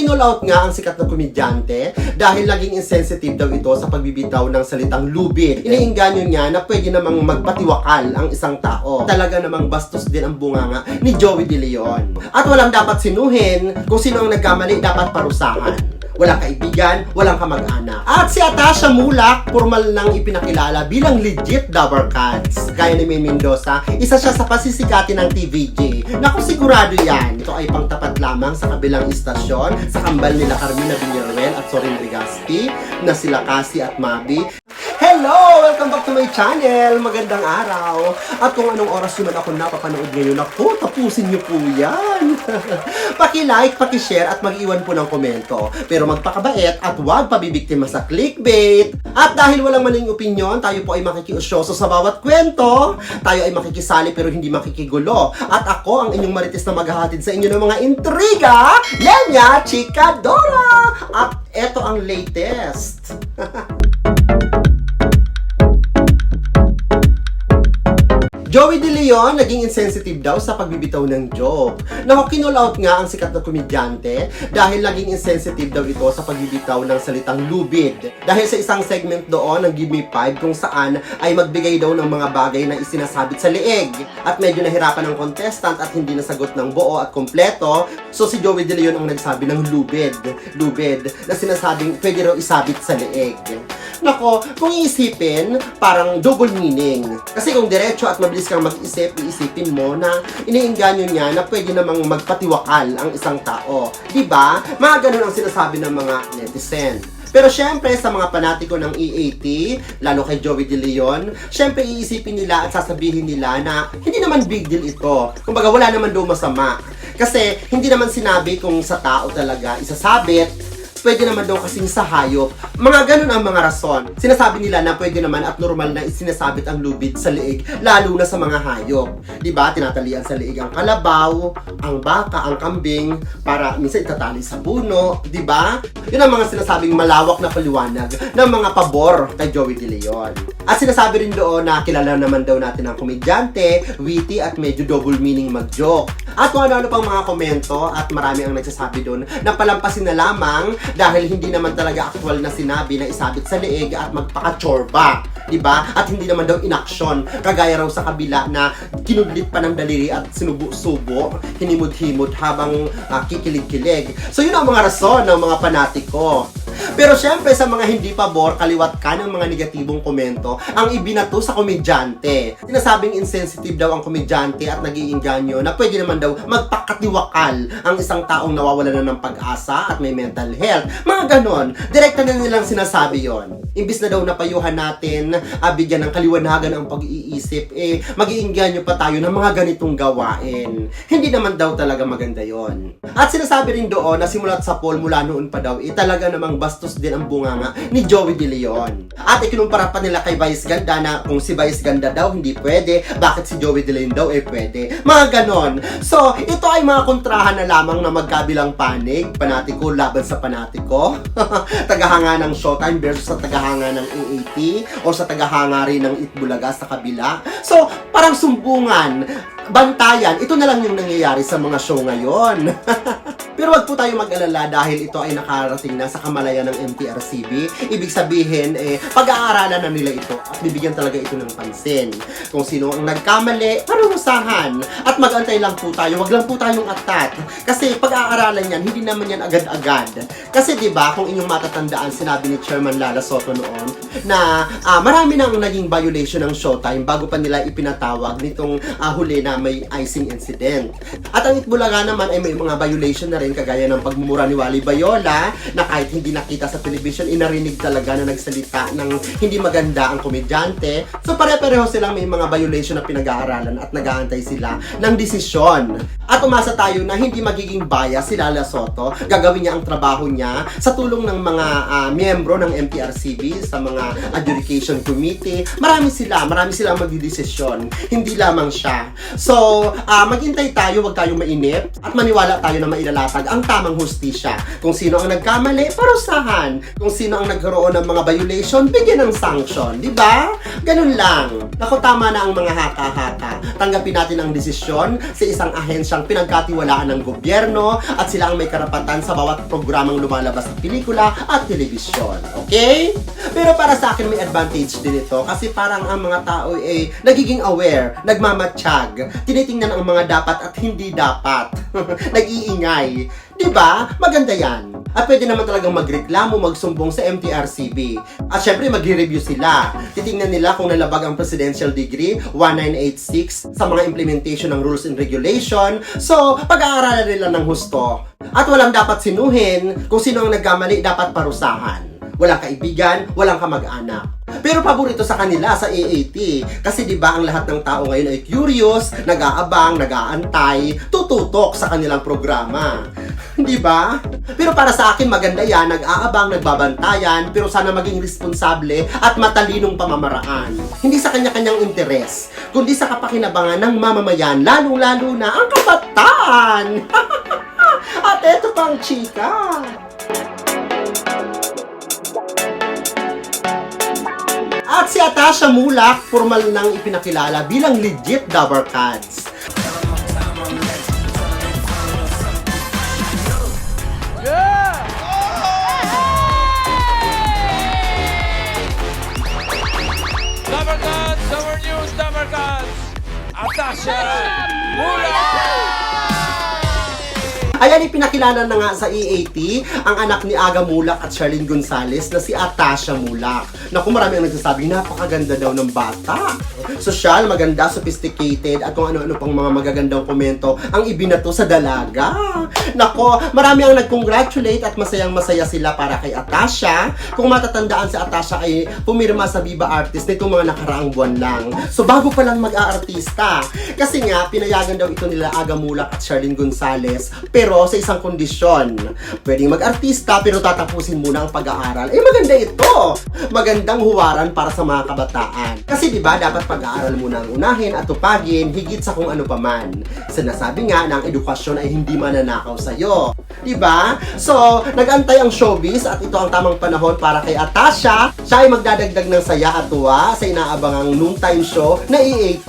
kinall out nga ang sikat na komedyante dahil naging insensitive daw ito sa pagbibitaw ng salitang lubid. Iniinganyo niya na pwede namang magpatiwakal ang isang tao. Talaga namang bastos din ang bunganga ni Joey De Leon. At walang dapat sinuhin, kung sino ang nagkamali dapat parusahan. Walang kaibigan, walang kamag-anak. At si Atasha Mulak, formal nang ipinakilala bilang legit Dabber Cats. Gaya ni May Mendoza, isa siya sa pasisikatin ng TVJ. Naku, sigurado yan. Ito ay pangtapat lamang sa kabilang istasyon, sa kambal nila Carmina Villarreal at Sorin Legaspi, na sila Cassie at Mabi. Hello! Welcome back to my channel! Magandang araw! At kung anong oras naman ako napapanood ngayon, ako, tapusin niyo po yan! Paki-like, paki-share at mag-iwan po ng komento. Pero magpakabait at huwag pabibiktima sa clickbait! At dahil walang maling opinyon, tayo po ay makikiusyoso sa bawat kwento. Tayo ay makikisali pero hindi makikigulo. At ako, ang inyong marites na maghahatid sa inyo ng mga intriga, Lenya Chikadora! At eto ang latest! Joey De Leon naging insensitive daw sa pagbibitaw ng joke. Naku, kinall out nga ang sikat na komedyante dahil naging insensitive daw ito sa pagbibitaw ng salitang lubid. Dahil sa isang segment doon ng Give Me 5 kung saan ay magbigay daw ng mga bagay na isinasabit sa leeg. At medyo nahirapan ang contestant at hindi nasagot ng buo at kompleto. So si Joey De Leon ang nagsabi ng lubid na sinasabing pwede raw isabit sa leeg. Nako, kung iisipin, parang double meaning. Kasi kung diretso at mabilis kang mag-isip, iisipin mo na iniinganyo niya na pwede namang magpatiwakal ang isang tao. Diba? Mga ganun ang sinasabi ng mga netizen. Pero syempre, sa mga panatiko ng EAT, lalo kay Joey De Leon, syempre iisipin nila at sasabihin nila na hindi naman big deal ito. Kumbaga, wala naman daw masama. Kasi hindi naman sinabi kung sa tao talaga isasabit, pwede naman daw kasing sa hayop. Mga ganun ang mga rason. Sinasabi nila na pwede naman at normal na isinasabit ang lubid sa leeg, lalo na sa mga hayop. Diba? Tinatalian sa leeg ang kalabaw, ang baka, ang kambing, para minsan itatali sa puno. Diba? Yun ang mga sinasabing malawak na paliwanag ng mga pabor kay Joey De Leon. At sinasabi rin doon na kilala naman daw natin ang komedyante, witty at medyo double meaning mag-joke. At kung ano-ano pang mga komento at marami ang nagsasabi doon na palampasin na lamang dahil hindi naman talaga actual na sinabi na isabit sa leeg at magpaka-chorba, diba? At hindi naman daw inaksyon, kagaya raw sa kabila na kinudlit pa ng daliri at sinubo-subo, hinimod-himod habang kikilig-kilig. So yun ang mga rason ng mga panatiko. Pero syempre sa mga hindi pabor, kaliwat ka ng mga negatibong komento ang ibinato sa komedyante. Sinasabing insensitive daw ang komedyante at nag-iinganyo na pwede naman daw magpakatiwakal ang isang taong nawawalan na ng pag-asa at may mental health. Mga ganon. Direkta na nilang sinasabi yon. Imbis na daw napayuhan natin, bigyan ng kaliwanagan ang pag-iisip, mag-iinganyo pa tayo ng mga ganitong gawain. Hindi naman daw talaga maganda yon. At sinasabi rin doon na simulat sa poll mula noon pa daw, talaga namang bastos din ang bunganga ni Joey De Leon. At ikinumpara pa nila kay Vice Ganda na kung si Vice Ganda daw hindi pwede, bakit si Joey De Leon daw pwede. Mga ganon. So, ito ay mga kontrahan na lamang na magkabilang panig, panatiko laban sa panatiko, tagahanga ng Showtime versus sa tagahanga ng AAT, o sa tagahanga rin ng Itbulaga sa kabila. So, parang sumbungan, bantayan, ito na lang yung nangyayari sa mga show ngayon. Pero wag po tayo mag-alala dahil ito ay nakarating na sa kamalayan ng MTRCB. Ibig sabihin, pag-aaralan na nila ito at bibigyan talaga ito ng pansin. Kung sino ang nagkamali, parurusahan. At mag-antay lang po tayo, wag lang po tayong atat. Kasi pag-aaralan yan, hindi naman yan agad-agad. Kasi diba, kung inyong matatandaan, sinabi ni Chairman Lala Soto noon, na marami nang naging violation ng Showtime bago pa nila ipinatawag nitong huli na may icing incident. At ang Itbulaga naman ay may mga violation na rin kagaya ng pagmumura ni Wally Bayola na kahit hindi nakita sa television, inarinig talaga na nagsalita ng hindi maganda ang komedyante. So pare-pareho silang may mga violation na pinag-aaralan at nag-aantay sila ng desisyon. At umasa tayo na hindi magiging bias si Lala Soto. Gagawin niya ang trabaho niya sa tulong ng mga miyembro ng MTRCB, sa mga adjudication committee. Marami silang magdidesisyon. Hindi lamang siya. So, maghintay tayo, wag tayong mainip at maniwala tayo na mailalatag ang tamang hustisya. Kung sino ang nagkamali, parusahan. Kung sino ang nagkaroon ng mga violation, bigyan ng sanction. Diba? Ganun lang. Naku, tama na ang mga haka-haka. Tanggapin natin ang desisyon sa isang ahensyang silang pinagkatiwalaan ng gobyerno at sila ang may karapatan sa bawat programang lumalabas sa pelikula at telebisyon. Okay? Pero para sa akin may advantage din ito kasi parang ang mga tao ay nagiging aware, nagmamatsyag, tinitingnan ang mga dapat at hindi dapat, nag-iingay. Diba? Maganda yan. At pwede naman talagang magreklamo, magsumbong sa MTRCB. At syempre, magre-review sila. Titingnan nila kung nalabag ang Presidential Decree 1986 sa mga implementation ng rules and regulation. So, pag-aaralan nila ng husto. At walang dapat sinuhin. Kung sino ang nagkamali, dapat parusahan. Walang kaibigan, walang kamag-anak. Pero paborito sa kanila sa AAT. Kasi di ba ang lahat ng tao ngayon ay curious, nag-aabang, nag-aantay, tututok sa kanilang programa. Di ba? Pero para sa akin maganda yan, nag-aabang, nagbabantayan, pero sana maging responsable at matalinong pamamaraan. Hindi sa kanya-kanyang interes, kundi sa kapakinabangan ng mamamayan, lalong-lalo na ang kabataan. At eto pang chika. At si Atasha Mulak, formal nang ipinakilala bilang legit Dabber Cats. Dabber Cats, Summer News, Dabber Cats, Atasha Mulak! Ayan, ipinakilala na nga sa EAT ang anak ni Aga Mulak at Charlene Gonzalez na si Atasha Mulak. Naku, marami ang nagsasabi, napakaganda daw ng bata. Sosyal, maganda, sophisticated, at kung ano-ano pang mga magagandang komento ang ibinato sa dalaga. Naku, marami ang nag-congratulate at masayang-masaya sila para kay Atasha. Kung matatandaan si Atasha ay pumirma sa Viva Artist nitong mga nakaraang buwan lang. So bago pa lang mag-aartista. Kasi nga, pinayagan daw ito nila Aga Mulak at Charlene Gonzalez. Pero sa isang kondisyon, pwedeng mag-artista pero tatapusin muna ang pag-aaral. Eh maganda ito! Magandang huwaran para sa mga kabataan. Kasi di ba dapat pag-aaral muna ang unahin at tupagin higit sa kung ano paman. Sinasabi nga na ang edukasyon ay hindi mananakaw sa'yo. Di ba? So, nag-antay ang showbiz at ito ang tamang panahon para kay Atasha. Siya ay magdadagdag ng saya at tuwa sa inaabangang noontime show na EAT.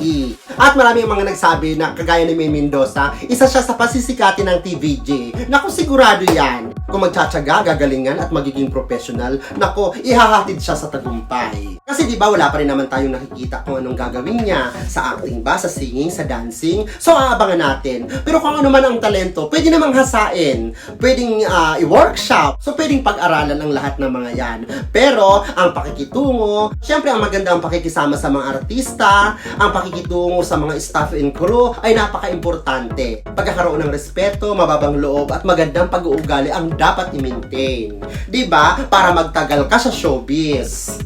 At marami ang mga nagsabi na kagaya ni May Mendoza, isa siya sa pasisikatin ng TVJ. Naku, sigurado yan. Kung magtsatsaga, gagalingan at magiging professional, naku, ihahatid siya sa tagumpay. Kasi di ba wala pa rin naman tayong nakikita kung anong gagawin niya. Sa acting ba, sa singing, sa dancing. So, aabangan natin. Pero kung ano man ang talento, pwede namang hasain. Pwedeng i-workshop. So, pwedeng pag-aralan ang lahat ng mga yan. Pero, ang pakikitungo, syempre ang maganda ang pakikisama sa mga artista, ang pakikitungo sa mga staff and crew ay napaka-importante. Pagkakaroon ng respeto, mababang loob at magandang pag-uugali ang dapat i-maintain. Diba? Para magtagal ka sa showbiz.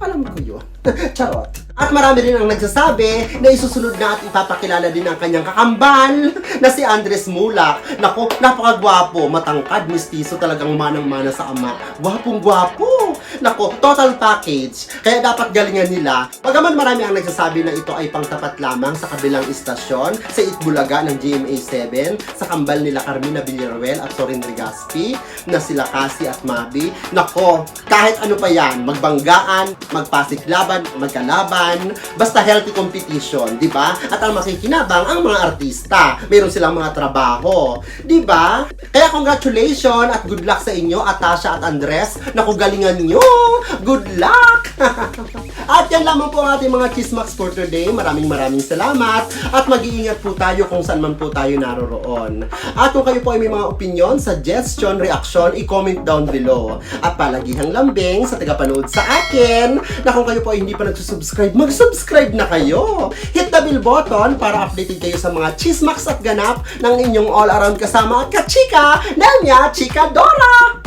Alam ko yun. Charot. At marami rin ang nagsasabi na isusunod na at ipapakilala din ang kanyang kakambal na si Andres Mulak. Naku, napakagwapo, matangkad, mistiso, talagang manang-mana sa ama. Gwapong-gwapo. Naku, total package. Kaya dapat galingan nila. Bagaman marami ang nagsasabi na ito ay pangtapat lamang sa kabilang istasyon sa Itbulaga ng GMA7, sa kambal nila Carmina Villaruel at Sorin Rigaspi, na sila Cassie at Mabi. Naku, kahit ano pa yan, magbanggaan, magpasiklaban, magkalaban, basta healthy competition, di ba? At ang makikinabang ang mga artista. Meron silang mga trabaho, di ba? Kaya congratulations at good luck sa inyo, Atasha at Andres. Naku, galingan nyo! Good luck! At yan lamang po ang ating mga chismax for today. Maraming salamat at mag-iingat po tayo kung saan man po tayo naroroon. At kung kayo po ay may mga opinion, suggestion, reaction, i-comment down below. At palagihang lambing sa tagapanood sa akin na kung kayo po ay hindi pa nagsusubscribe, mag-subscribe na kayo. Hit the bell button para updated kayo sa mga chismax at ganap ng inyong all-around kasama at kachika, Nanya Chika Dora!